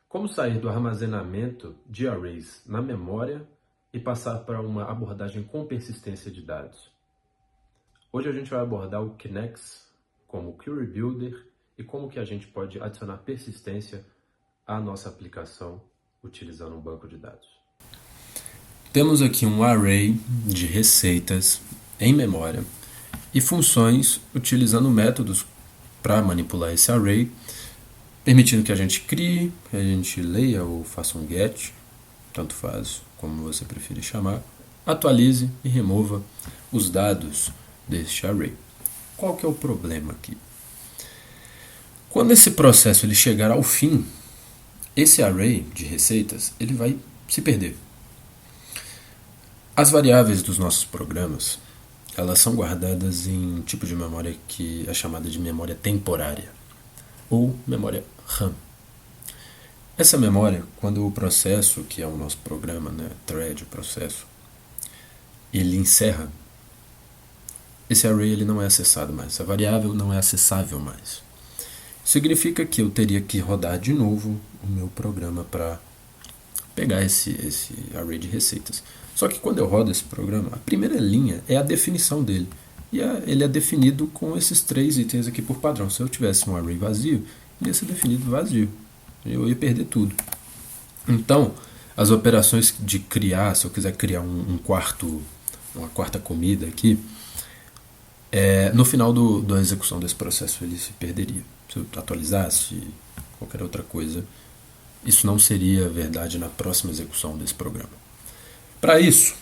Como sair do armazenamento de arrays na memória e passar para uma abordagem com persistência de dados? Hoje a gente vai abordar o Kinex como Query Builder e como que a gente pode adicionar persistência à nossa aplicação utilizando um banco de dados. Temos aqui um array de receitas em memória e funções utilizando métodos para manipular esse array, permitindo que a gente crie, que a gente leia ou faça um get, tanto faz como você preferir chamar, atualize e remova os dados deste array. Qual que é o problema aqui? Quando esse processo ele chegar ao fim, esse array de receitas ele vai se perder. As variáveis dos nossos programas, elas são guardadas em um tipo de memória que é chamada de memória temporária, ou memória RAM. Essa memória, quando o processo, que é o nosso programa, thread, processo, ele encerra, esse array ele não é acessado mais, essa variável não é acessável mais. Significa que eu teria que rodar de novo o meu programa para pegar esse array de receitas. Só que quando eu rodo esse programa, a primeira linha é a definição dele. E ele é definido com esses 3 itens aqui por padrão. Se eu tivesse um array vazio, ele ia ser definido vazio. Eu ia perder tudo. Então, as operações de criar, se eu quiser criar uma quarta comida aqui, no final da execução desse processo ele se perderia. Se eu atualizasse qualquer outra coisa, isso não seria verdade na próxima execução desse programa. Para isso,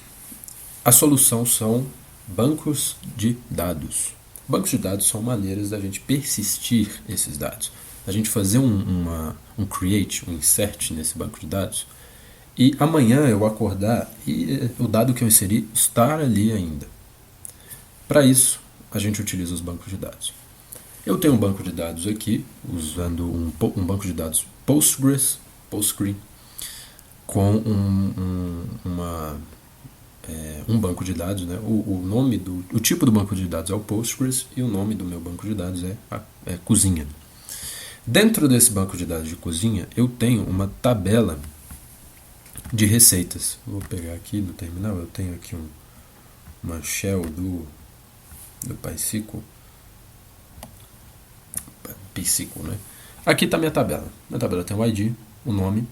a solução são bancos de dados. Bancos de dados são maneiras da gente persistir esses dados. A gente fazer um create, um insert nesse banco de dados, e amanhã eu acordar e o dado que eu inseri estar ali ainda. Para isso, a gente utiliza os bancos de dados. Eu tenho um banco de dados aqui, usando um banco de dados Postgre, com um banco de dados, né? O tipo do banco de dados é o Postgres e o nome do meu banco de dados é cozinha. Dentro desse banco de dados de cozinha, eu tenho uma tabela de receitas. Vou pegar aqui no terminal, eu tenho aqui uma shell do PySQL, né? Aqui está minha tabela. Minha tabela tem o ID, o nome,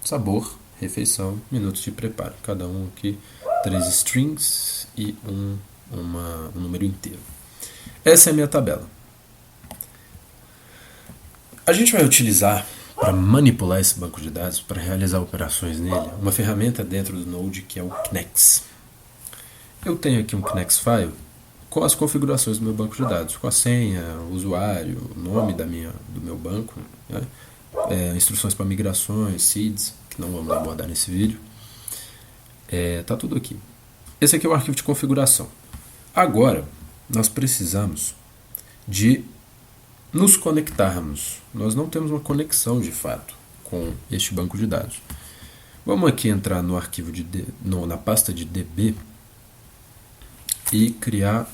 sabor, refeição, minutos de preparo. Cada um aqui 3 strings e um número inteiro. Essa é a minha tabela. A gente vai utilizar para manipular esse banco de dados, para realizar operações nele, uma ferramenta dentro do Node que é o Kinex. Eu tenho aqui um Kinex file com as configurações do meu banco de dados, com a senha, o usuário, o nome do meu banco, né? Instruções para migrações, seeds, que não vamos abordar nesse vídeo. Tá tudo aqui. Esse aqui é o arquivo de configuração. Agora, nós precisamos de nos conectarmos. Nós não temos uma conexão de fato com este banco de dados. Vamos aqui entrar no arquivo na pasta de DB e criar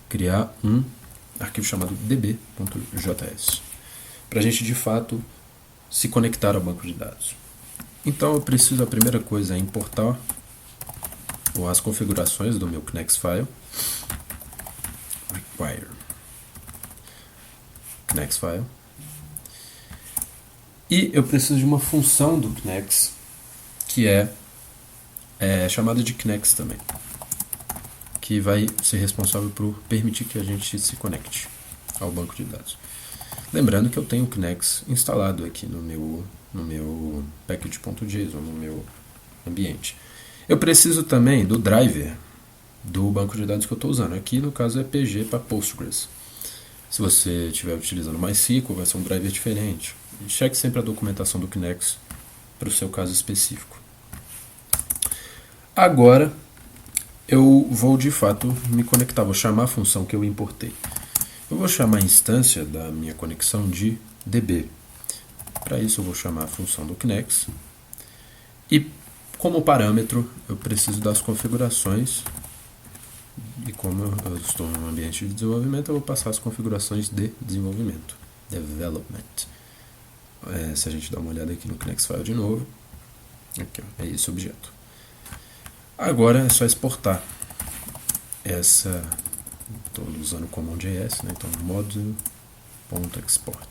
criar um arquivo chamado db.js, para a gente de fato se conectar ao banco de dados. Então eu preciso, a primeira coisa é importar as configurações do meu Kinex file, require Kinex file, e eu preciso de uma função do Kinex que é chamada de Kinex também, que vai ser responsável por permitir que a gente se conecte ao banco de dados. Lembrando que eu tenho o Kinex instalado aqui no meu package.json, no meu ambiente. Eu preciso também do driver do banco de dados que eu estou usando. Aqui no caso é PG para Postgres. Se você estiver utilizando MySQL, vai ser um driver diferente. Cheque sempre a documentação do Kinex para o seu caso específico. Agora eu vou de fato me conectar, vou chamar a função que eu importei. Eu vou chamar a instância da minha conexão de db. Para isso eu vou chamar a função do Kinex e como parâmetro eu preciso das configurações, e como eu estou no ambiente de desenvolvimento eu vou passar as configurações de desenvolvimento, development. Se a gente dá uma olhada aqui no Knex File de novo, aqui, ó, é esse objeto. Agora é só exportar essa, estou usando o CommonJS, né? Então module.export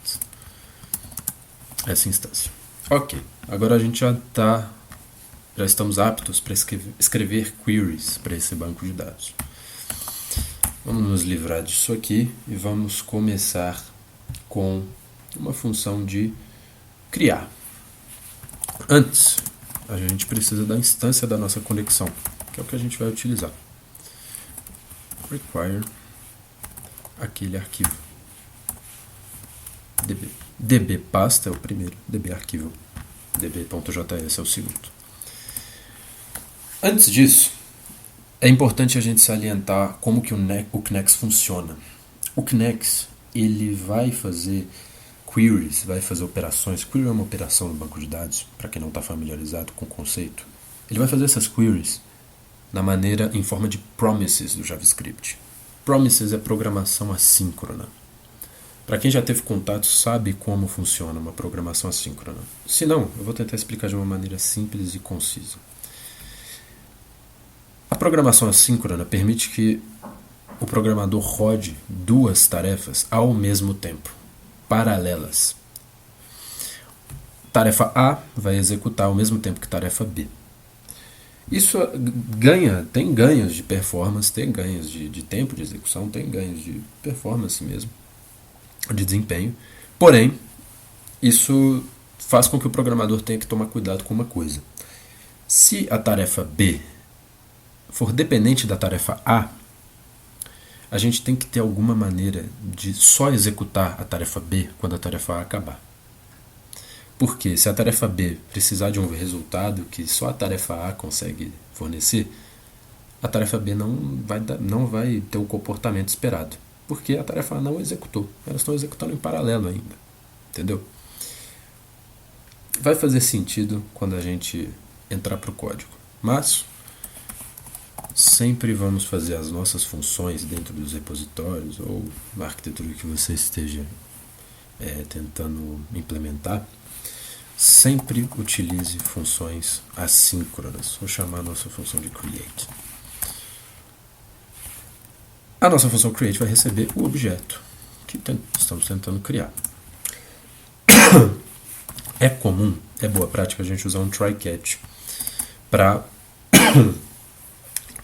essa instância. Ok, agora a gente já estamos aptos para escrever queries para esse banco de dados. Vamos nos livrar disso aqui e vamos começar com uma função de criar. Antes, a gente precisa da instância da nossa conexão, que é o que a gente vai utilizar. Require aquele arquivo. DB pasta é o primeiro, DB arquivo, db.js é o segundo. Antes disso, é importante a gente salientar como que o Knex funciona. O Knex, ele vai fazer queries, vai fazer operações. Query é uma operação no banco de dados, para quem não está familiarizado com o conceito. Ele vai fazer essas queries em forma de promises do JavaScript. Promises é programação assíncrona. Para quem já teve contato, sabe como funciona uma programação assíncrona. Se não, eu vou tentar explicar de uma maneira simples e concisa. A programação assíncrona permite que o programador rode duas tarefas ao mesmo tempo, paralelas. Tarefa A vai executar ao mesmo tempo que tarefa B. Isso tem ganhos de performance, tem ganhos de tempo de execução, tem ganhos de performance mesmo, de desempenho. Porém, isso faz com que o programador tenha que tomar cuidado com uma coisa. Se a tarefa B for dependente da tarefa A, a gente tem que ter alguma maneira de só executar a tarefa B quando a tarefa A acabar. Porque se a tarefa B precisar de um resultado que só a tarefa A consegue fornecer, a tarefa B não vai ter o comportamento esperado. Porque a tarefa A não executou. Elas estão executando em paralelo ainda. Entendeu? Vai fazer sentido quando a gente entrar para o código. Mas sempre vamos fazer as nossas funções dentro dos repositórios ou na arquitetura que você esteja tentando implementar. Sempre utilize funções assíncronas. Vou chamar a nossa função de create. A nossa função create vai receber o objeto que estamos tentando criar. É comum, é boa prática a gente usar um try-catch para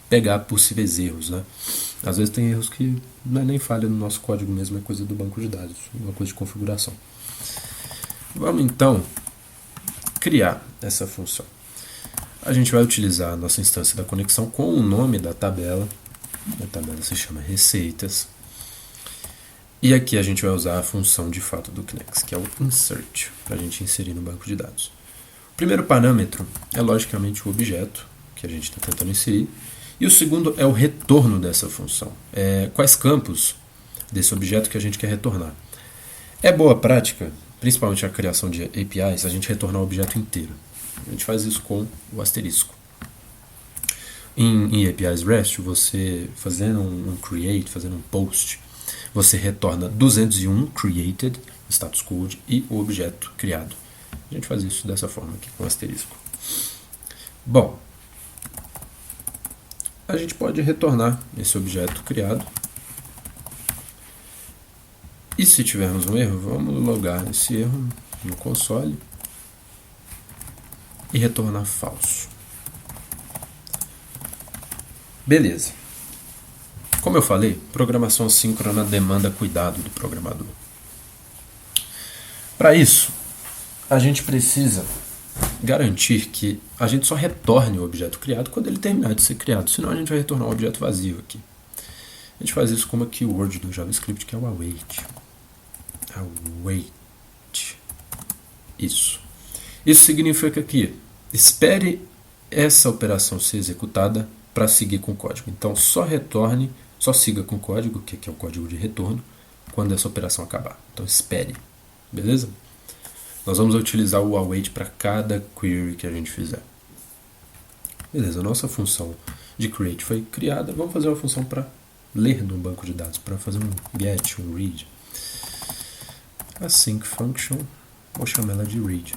pegar possíveis erros, né? Às vezes tem erros que não é nem falha no nosso código mesmo, é coisa do banco de dados, uma coisa de configuração. Vamos então criar essa função. A gente vai utilizar a nossa instância da conexão com o nome da tabela. A tabela se chama receitas. E aqui a gente vai usar a função de fato do Knex, que é o insert, para a gente inserir no banco de dados. O primeiro parâmetro é logicamente o objeto que a gente está tentando inserir. E o segundo é o retorno dessa função. Quais campos desse objeto que a gente quer retornar. É boa prática, principalmente a criação de APIs, a gente retornar o objeto inteiro. A gente faz isso com o asterisco. Em APIs REST, você fazendo um create, fazendo um post, você retorna 201 created, status code, e o objeto criado. A gente faz isso dessa forma aqui, com asterisco. Bom, a gente pode retornar esse objeto criado. E se tivermos um erro, vamos logar esse erro no console e retornar falso. Beleza. Como eu falei, programação assíncrona demanda cuidado do programador. Para isso, a gente precisa garantir que a gente só retorne o objeto criado quando ele terminar de ser criado, senão a gente vai retornar um objeto vazio aqui. A gente faz isso com uma keyword do JavaScript, que é o await. Await. Isso. Isso significa que espere essa operação ser executada para seguir com o código. Então, só siga com o código, que é o código de retorno, quando essa operação acabar. Então, espere. Beleza? Nós vamos utilizar o await para cada query que a gente fizer. Beleza, a nossa função de create foi criada. Vamos fazer uma função para ler no banco de dados, para fazer um get, um read. Async function vou chamar ela de read.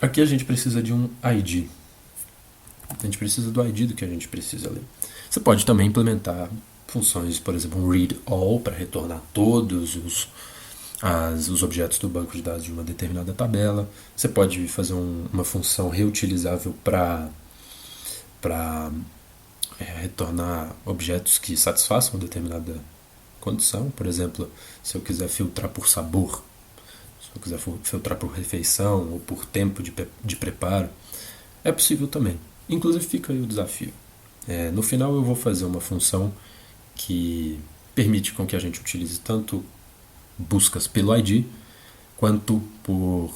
Aqui a gente precisa de um ID. A gente precisa do ID do que a gente precisa ler. Você pode também implementar funções, por exemplo, um read all para retornar todos os objetos do banco de dados de uma determinada tabela. Você pode fazer uma função reutilizável para retornar objetos que satisfaçam uma determinada condição. Por exemplo, se eu quiser filtrar por sabor, se eu quiser filtrar por refeição ou por tempo de preparo, é possível também. Inclusive fica aí o desafio. No final eu vou fazer uma função que permite com que a gente utilize tanto buscas pelo ID quanto por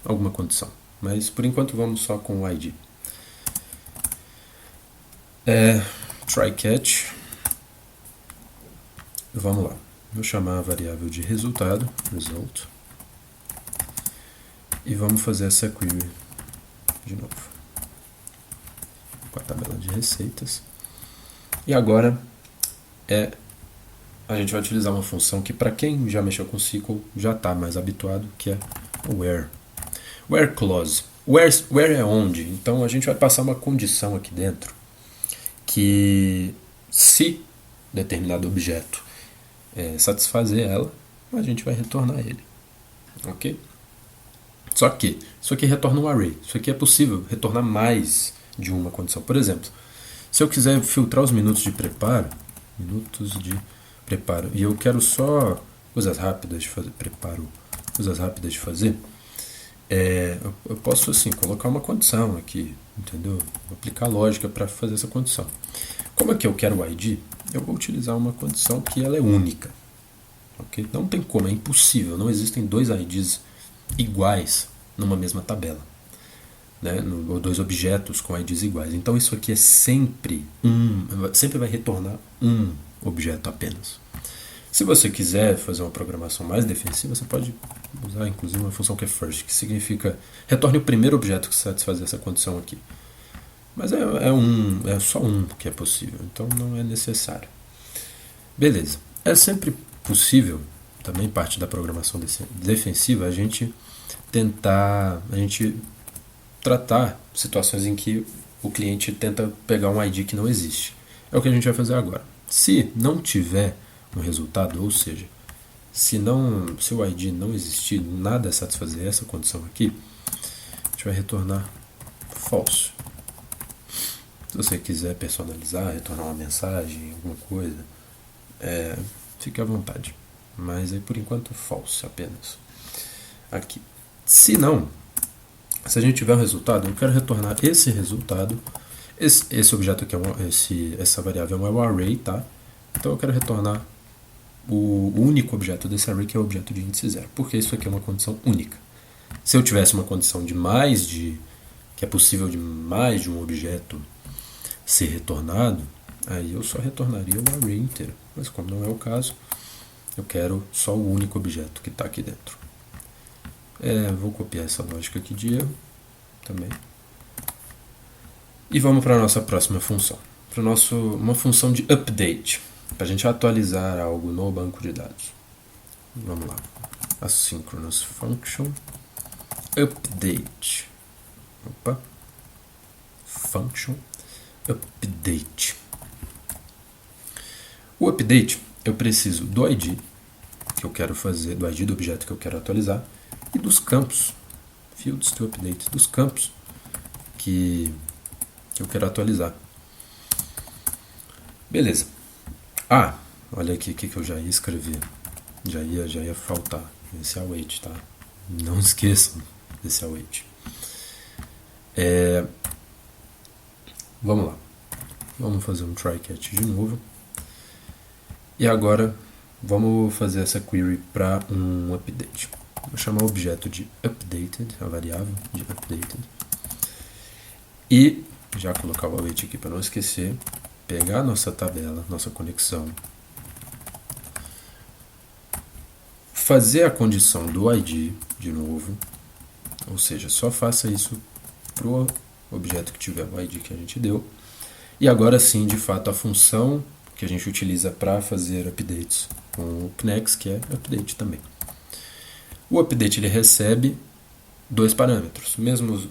alguma condição. Mas por enquanto vamos só com o ID. Try catch. Vamos lá. Vou chamar a variável de resultado, result. E vamos fazer essa query de novo com a tabela de receitas. E agora a gente vai utilizar uma função que, para quem já mexeu com SQL, já está mais habituado, que é o where. Where clause. Where é onde? Então a gente vai passar uma condição aqui dentro que, se determinado objeto satisfazer ela, a gente vai retornar ele. Ok? Só que isso aqui retorna um array. Isso aqui é possível retornar mais de uma condição. Por exemplo, se eu quiser filtrar os minutos de preparo, e eu quero só coisas rápidas de fazer, eu posso assim colocar uma condição aqui, entendeu? Vou aplicar lógica para fazer essa condição. Como é que eu quero o ID? Eu vou utilizar uma condição que ela é única. Okay? Não tem como, é impossível. Não existem dois IDs iguais numa mesma tabela, né? Ou dois objetos com IDs iguais. Então isso aqui é sempre vai retornar um objeto apenas. Se você quiser fazer uma programação mais defensiva, você pode usar inclusive uma função que é first, que significa retorne o primeiro objeto que satisfazer essa condição aqui. Mas é só um que é possível, então não é necessário. Beleza. É sempre possível, também parte da programação defensiva, a gente tratar situações em que o cliente tenta pegar um ID que não existe. É o que a gente vai fazer agora. Se não tiver um resultado, ou seja, se o ID não existir, nada satisfazer essa condição aqui, a gente vai retornar false. Se você quiser personalizar, retornar uma mensagem, alguma coisa, fique à vontade. Mas aí por enquanto false apenas. Aqui. Se a gente tiver um resultado, eu quero retornar esse resultado. Esse objeto aqui, essa variável é um array, tá? Então eu quero retornar o único objeto desse array, que é o objeto de índice 0, porque isso aqui é uma condição única. Se eu tivesse uma condição que é possível de mais de um objeto ser retornado, aí eu só retornaria o array inteiro. Mas como não é o caso, eu quero só o único objeto que está aqui dentro. Vou copiar essa lógica aqui de erro também. E vamos para a nossa próxima função. Uma função de update, para a gente atualizar algo no banco de dados. Vamos lá. Asynchronous function update. Function update. O update, eu preciso do ID que eu quero fazer, do ID do objeto que eu quero atualizar, e dos campos, fields to update, dos campos que eu quero atualizar. Beleza. Olha aqui o que eu já ia escrever. Já ia faltar esse await, tá? Não esqueçam desse await. Vamos lá. Vamos fazer um try catch de novo. E agora vamos fazer essa query para um update. Vou chamar o objeto de updated, a variável de updated. E já colocar o await aqui para não esquecer. Pegar nossa tabela, nossa conexão. Fazer a condição do ID de novo. Ou seja, só faça isso para o objeto que tiver o ID que a gente deu. E agora sim, de fato, a função que a gente utiliza para fazer updates com o Knex, que é update também. O update ele recebe dois parâmetros,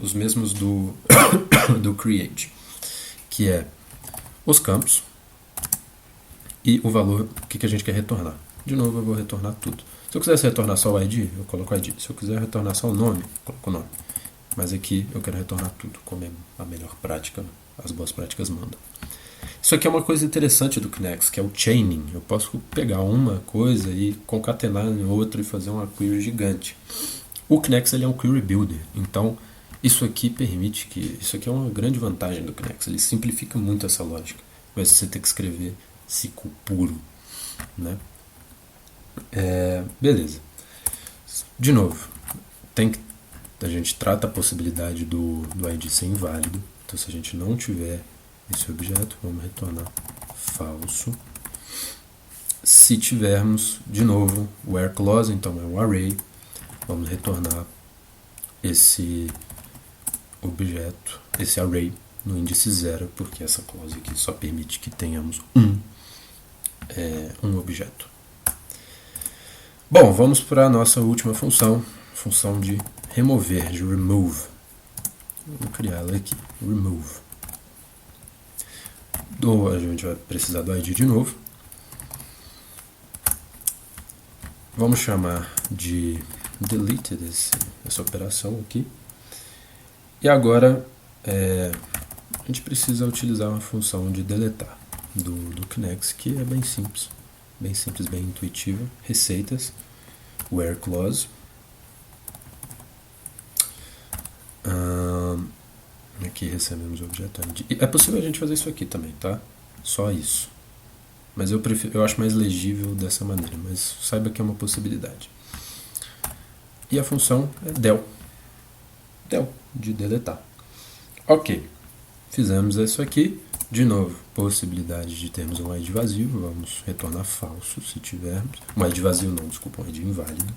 os mesmos do, do create, que é os campos e o valor que a gente quer retornar. De novo, eu vou retornar tudo. Se eu quisesse retornar só o ID, eu coloco o ID. Se eu quiser retornar só o nome, eu coloco o nome. Mas aqui eu quero retornar tudo, como é a melhor prática, as boas práticas mandam. Isso aqui é uma coisa interessante do Knex, que é o chaining. Eu posso pegar uma coisa e concatenar em outra e fazer uma query gigante. O Knex ele é um query builder, então isso aqui permite que... Isso aqui é uma grande vantagem do Knex, ele simplifica muito essa lógica. Mas você tem que escrever SQL puro, né? Beleza. De novo, a gente trata a possibilidade do ID ser inválido. Então, se a gente não tiver esse objeto, vamos retornar falso. Se tivermos, de novo, o where clause, então é um array, vamos retornar esse objeto, esse array, no índice 0, porque essa clause aqui só permite que tenhamos um objeto. Bom, vamos para a nossa última função de remover, de remove. Vou criar ela aqui, remove. A gente vai precisar do ID de novo. Vamos chamar de delete essa operação aqui. E agora a gente precisa utilizar uma função de deletar do Knex, que é bem simples, bem intuitiva. Receitas, where clause. Aqui recebemos o objeto ID. É possível a gente fazer isso aqui também, tá? Só isso. Mas eu acho mais legível dessa maneira, mas saiba que é uma possibilidade. E a função é del, de deletar. Ok, fizemos isso aqui. De novo, possibilidade de termos um ID vazio, vamos retornar falso se tivermos. Um ID vazio não, desculpa, um ID inválido.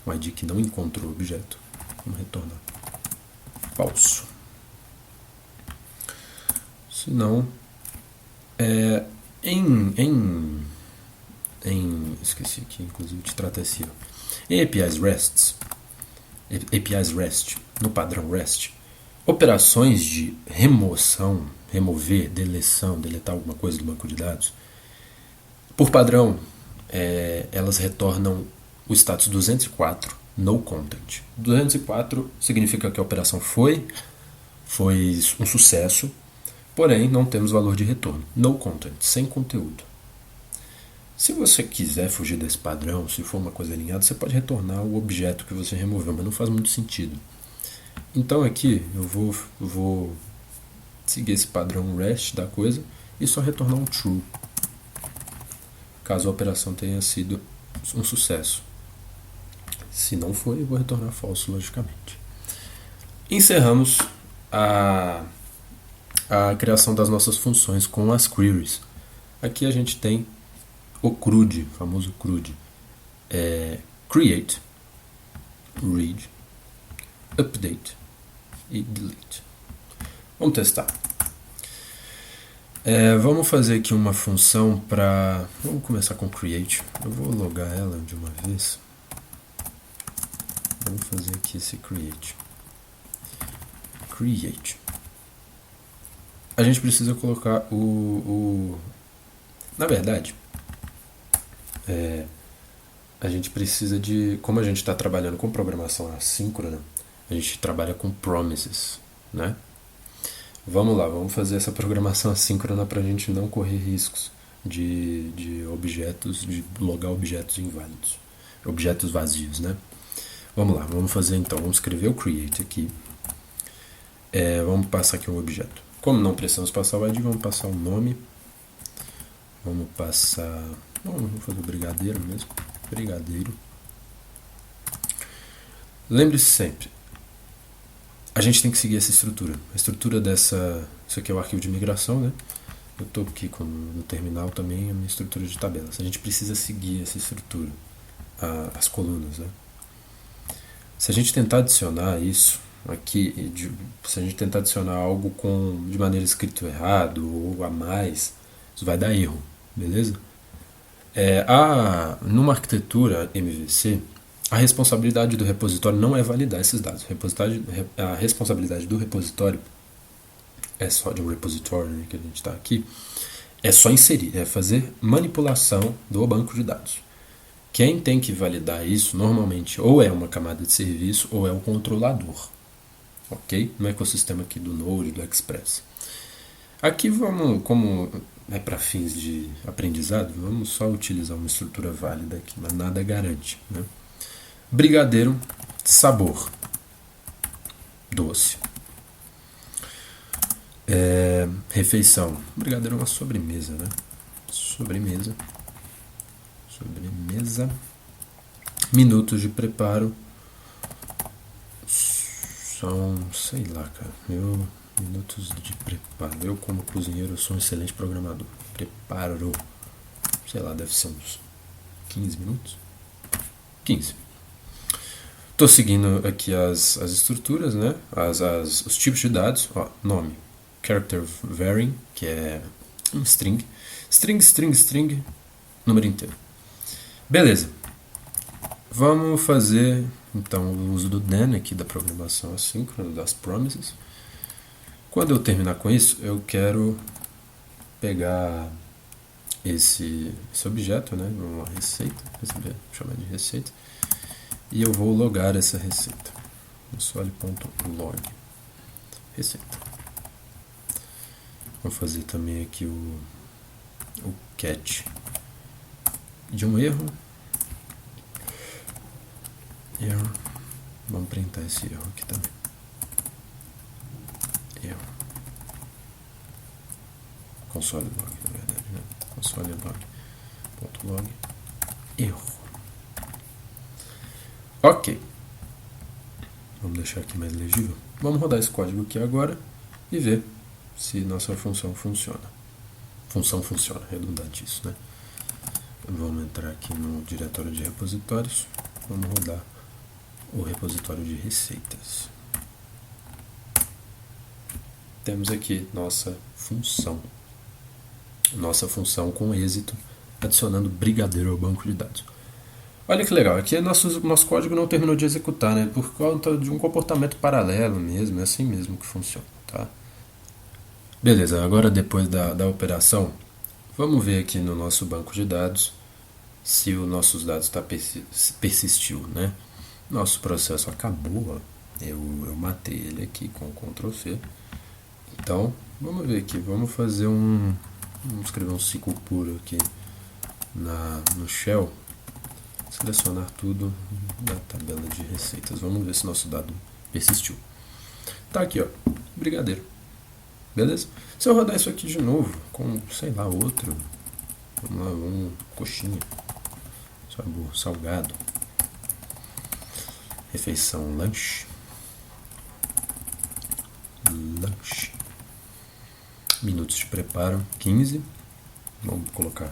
Um ID que não encontrou o objeto, vamos retornar falso. Se não, esqueci aqui, inclusive te trata assim, em APIs REST, no padrão REST, operações de remoção, remover, deletar alguma coisa do banco de dados, por padrão, elas retornam o status 204, no content. 204 significa que a operação foi um sucesso, porém não temos valor de retorno. No content, sem conteúdo. Se você quiser fugir desse padrão, se for uma coisa alinhada, você pode retornar o objeto que você removeu, mas não faz muito sentido. Então aqui eu vou seguir esse padrão REST da coisa e só retornar um true, caso a operação tenha sido um sucesso. Se não foi, eu vou retornar falso, logicamente. Encerramos a criação das nossas funções com as queries. Aqui a gente tem o CRUD, famoso CRUD. Create, read, update e delete. Vamos testar. Vamos fazer aqui uma função para... Vamos começar com create. Eu vou logar ela de uma vez. Vamos fazer aqui esse create. A gente precisa colocar na verdade, a gente precisa de... Como a gente está trabalhando com programação assíncrona, a gente trabalha com promises, né? Vamos lá, vamos fazer essa programação assíncrona para a gente não correr riscos de objetos, de logar objetos inválidos, objetos vazios, né? Vamos lá, vamos fazer então, vamos escrever o create aqui. Vamos passar aqui um objeto. Como não precisamos passar o ID, vamos passar o nome. Vamos fazer o brigadeiro mesmo. Brigadeiro. Lembre-se sempre, a gente tem que seguir essa estrutura. A estrutura isso aqui é o arquivo de migração, né? Eu estou aqui no terminal também, a minha estrutura de tabelas. A gente precisa seguir essa estrutura, as colunas, né? Se a gente tentar adicionar isso aqui, se a gente tentar adicionar algo de maneira escrito errado ou a mais, isso vai dar erro, beleza? Numa arquitetura MVC, A responsabilidade do repositório não é validar esses dados. A responsabilidade do repositório é só de um repositório que a gente está aqui, é só inserir, é fazer manipulação do banco de dados. Quem tem que validar isso normalmente ou é uma camada de serviço ou é o controlador, ok? No ecossistema aqui do Node, do Express. Aqui vamos, como é para fins de aprendizado, vamos só utilizar uma estrutura válida aqui, mas nada garante, né? Brigadeiro, sabor, doce. Refeição. Brigadeiro é uma sobremesa, né? Sobremesa. Minutos de preparo. São, sei lá, cara. Minutos de preparo. Eu, como cozinheiro, sou um excelente programador. Preparo. Sei lá, deve ser uns 15 minutos. 15. Estou seguindo aqui as estruturas, né? Os tipos de dados. Ó, nome. Character varying, que é um string. String, número inteiro. Beleza. Vamos fazer, então, o uso do then aqui da programação assíncrona, das promises. Quando eu terminar com isso, eu quero pegar esse objeto, né? Uma receita, vou chamar de receita. E eu vou logar essa receita. console.log receita. Vou fazer também aqui o catch de um erro. Vamos printar esse erro aqui também. Erro. Console log, na verdade, né? Console log. Erro. Ok. Vamos deixar aqui mais legível. Vamos rodar esse código aqui agora e ver se nossa função funciona. Função funciona, redundante isso, né? Vamos entrar aqui no diretório de repositórios. Vamos rodar o repositório de receitas. Temos aqui nossa função. Nossa função com êxito, adicionando brigadeiro ao banco de dados. Olha que legal, aqui nosso código não terminou de executar, né? Por conta de um comportamento paralelo mesmo, é assim mesmo que funciona, tá? Beleza, agora depois da operação, vamos ver aqui no nosso banco de dados se os nossos dados persistiu, né? Nosso processo acabou, ó. Eu matei ele aqui com Ctrl C. Então, vamos ver aqui, vamos fazer vamos escrever um ciclo puro aqui no shell. Selecionar tudo da tabela de receitas. Vamos ver se nosso dado persistiu. Tá aqui, ó, brigadeiro. Beleza? Se eu rodar isso aqui de novo, com, sei lá, outro, vamos lá, coxinha, sabor, salgado, refeição, lanche, minutos de preparo, 15, vamos colocar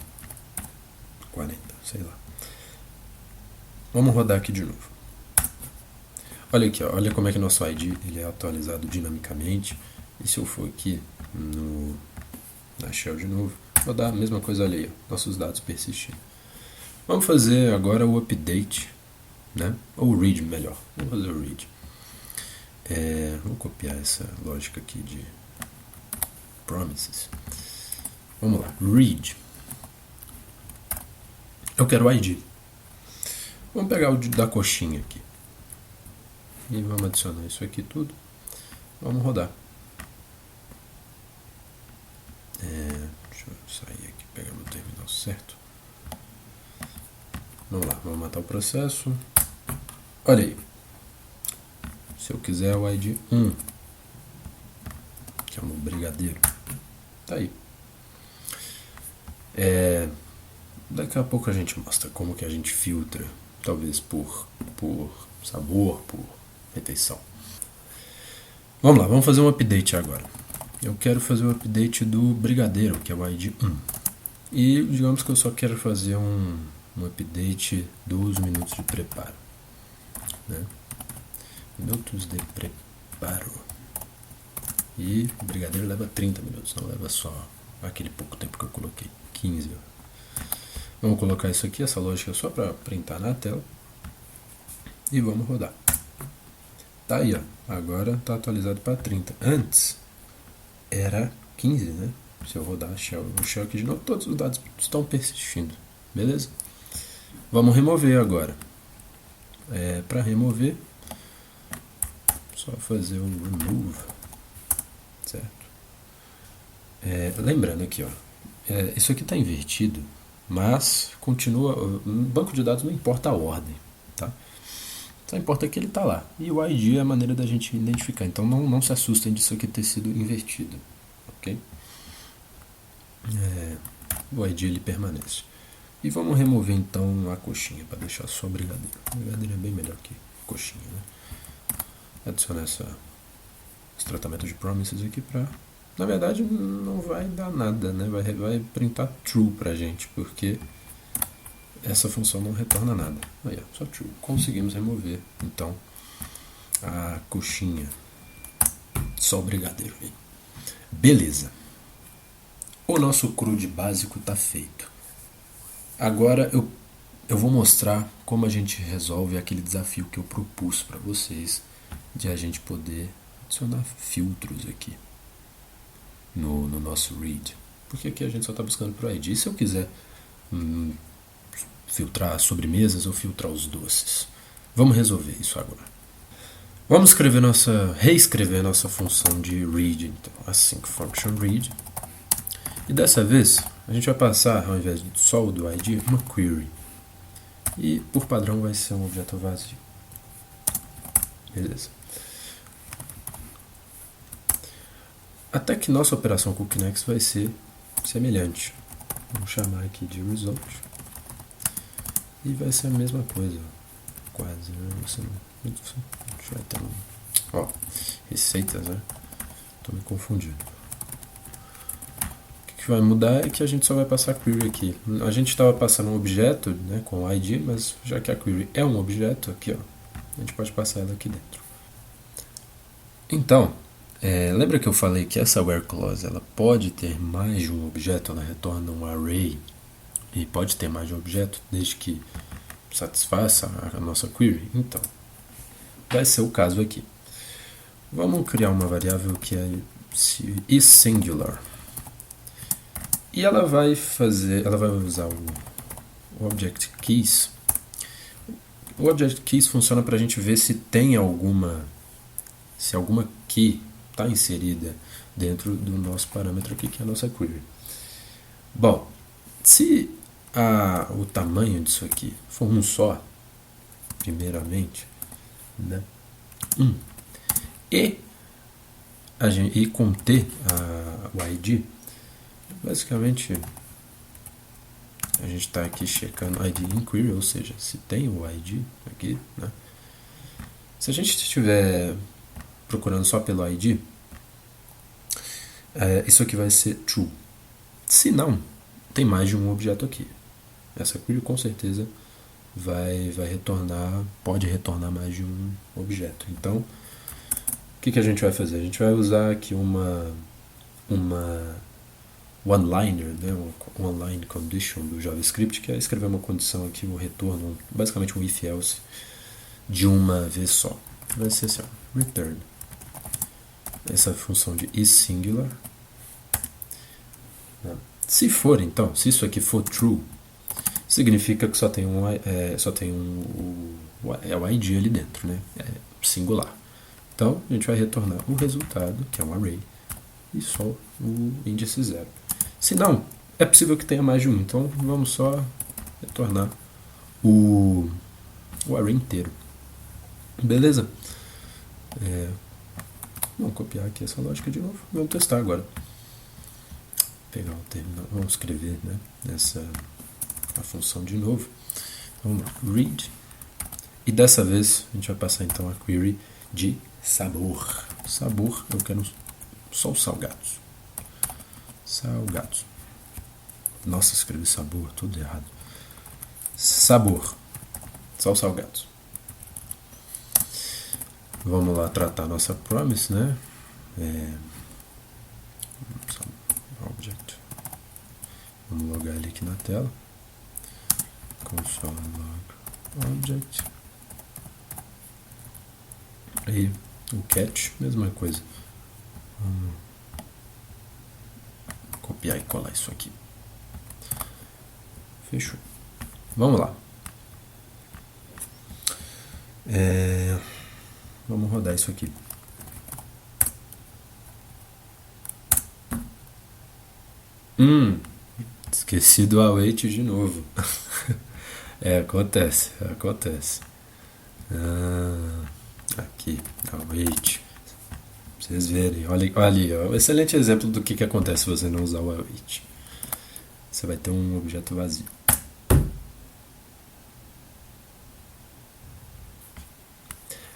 40, sei lá. Vamos rodar aqui de novo. Olha aqui, ó, olha como é que nosso ID ele é atualizado dinamicamente. E se eu for aqui na shell de novo, vou dar a mesma coisa, olha aí, ó, nossos dados persistindo. Vamos fazer agora o update, né? Ou o read, melhor. Vamos fazer o read. Vou copiar essa lógica aqui de promises. Vamos lá, read. Eu quero o ID. Vamos pegar o da coxinha aqui. E vamos adicionar isso aqui tudo. Vamos rodar. Deixa eu sair aqui, pegar meu terminal certo. Vamos lá, vamos matar o processo. Olha aí. Se eu quiser o ID 1, que é um brigadeiro, tá aí. Daqui a pouco a gente mostra como que a gente filtra, talvez por sabor, por refeição. Vamos lá, vamos fazer um update agora. Eu quero fazer o update do brigadeiro, que é o ID 1. E digamos que eu só quero fazer um update dos minutos de preparo, né? Minutos de preparo. E o brigadeiro leva 30 minutos, não leva só aquele pouco tempo que eu coloquei, 15. Vamos colocar isso aqui, essa lógica só para printar na tela. e vamos rodar. Tá aí, ó. Agora tá atualizado para 30. Antes era 15, né? Se eu rodar o shell aqui de novo, todos os dados estão persistindo. Beleza? Vamos remover agora. Para remover, só fazer um remove, certo? Lembrando aqui, ó, isso aqui está invertido, mas continua. No banco de dados não importa a ordem, tá? Só importa que ele está lá. E o ID é a maneira da gente identificar. Então não se assustem disso aqui ter sido invertido, ok? O ID ele permanece. E vamos remover então a coxinha para deixar só brigadeiro. Brigadeiro é bem melhor que coxinha, né? Adicionar esse tratamento de promises aqui para... Na verdade não vai dar nada, né? Vai printar true pra gente, porque essa função não retorna nada. Aí, ó, só true. Conseguimos remover então a coxinha. Só o brigadeiro aí. Beleza. O nosso CRUD básico está feito. Agora eu vou mostrar como a gente resolve aquele desafio que eu propus para vocês de a gente poder adicionar filtros aqui no nosso read. Porque aqui a gente só está buscando para o ID. E se eu quiser filtrar sobremesas ou filtrar os doces? Vamos resolver isso agora. Vamos reescrever nossa função de read, então, async function read. E dessa vez, a gente vai passar, ao invés de só o do ID, uma query. E, por padrão, vai ser um objeto vazio. Beleza. Até que nossa operação com o Kinect vai ser semelhante. Vamos chamar aqui de result. E vai ser a mesma coisa. Quase, né? Deixa eu até receitas, né? Estou me confundindo. O que vai mudar é que a gente só vai passar a query aqui. A gente estava passando um objeto, né, com o ID, mas já que a query é um objeto, aqui, ó, a gente pode passar ela aqui dentro. Então, lembra que eu falei que essa where clause ela pode ter mais de um objeto, ela retorna um array e pode ter mais de um objeto desde que satisfaça a nossa query? Então, vai ser o caso aqui. Vamos criar uma variável que é isSingular. E ela vai usar o object keys. O object keys funciona para a gente ver se tem alguma key está inserida dentro do nosso parâmetro aqui, que é a nossa query. Bom, se o tamanho disso aqui for um só, primeiramente, né? E conter o ID, basicamente a gente está aqui checando ID in query, ou seja, se tem o ID aqui, né? Se a gente estiver procurando só pelo ID, isso aqui vai ser true. Se não, tem mais de um objeto aqui. Essa query com certeza vai retornar, pode retornar mais de um objeto. Então, o que a gente vai fazer? A gente vai usar aqui uma one-liner, né, uma one-line condition do JavaScript, que é escrever uma condição aqui, um retorno, basicamente um if-else, de uma vez só. Vai ser assim, ó, return. Essa função de isSingular. Se for, então, se isso aqui for true, significa que só tem o ID ali dentro, né? É singular. Então, a gente vai retornar o resultado, que é um array, e só o índice 0. Se não, é possível que tenha mais de um, então vamos só retornar o array inteiro. Beleza? Vamos copiar aqui essa lógica de novo. Vamos testar agora. Pegar o terminal, vamos escrever, né, a função de novo. Vamos lá, read. E dessa vez a gente vai passar então a query de sabor. Sabor, eu quero só os salgados. Salgados. Nossa, escrevi sabor, tudo errado. Sabor. Só os salgados. Vamos lá tratar nossa promise, né? Object. Vamos logar ele aqui na tela. Console log object. Aí o catch, mesma coisa. Vamos copiar e colar isso aqui. Fechou. Vamos lá. Vamos rodar isso aqui. Esqueci do await de novo. Acontece. Aqui, await. Pra vocês verem. Olha ali, ó. Um excelente exemplo do que acontece se você não usar o await. Você vai ter um objeto vazio.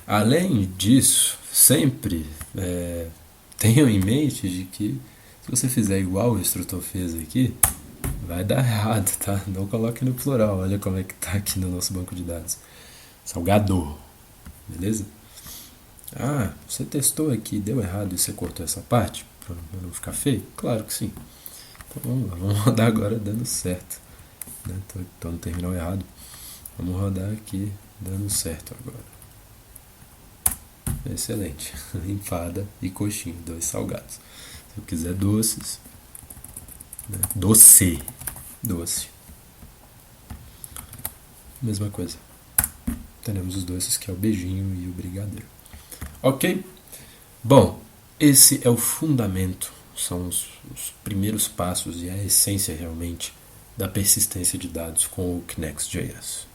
Além disso, sempre tenham em mente de que se você fizer igual o instrutor fez aqui, vai dar errado, tá? Não coloque no plural, olha como é que tá aqui no nosso banco de dados. Salgador, beleza? Você testou aqui, deu errado e você cortou essa parte para não ficar feio? Claro que sim. Então vamos lá, vamos rodar agora dando certo. Né? Tô no terminal errado. Vamos rodar aqui dando certo agora. Excelente. Empada e coxinha, 2 salgados. Se eu quiser doces, né? Doce. Mesma coisa. Teremos os doces, que é o beijinho e o brigadeiro. Ok? Bom, esse é o fundamento, são os primeiros passos e a essência realmente da persistência de dados com o Kinect.js.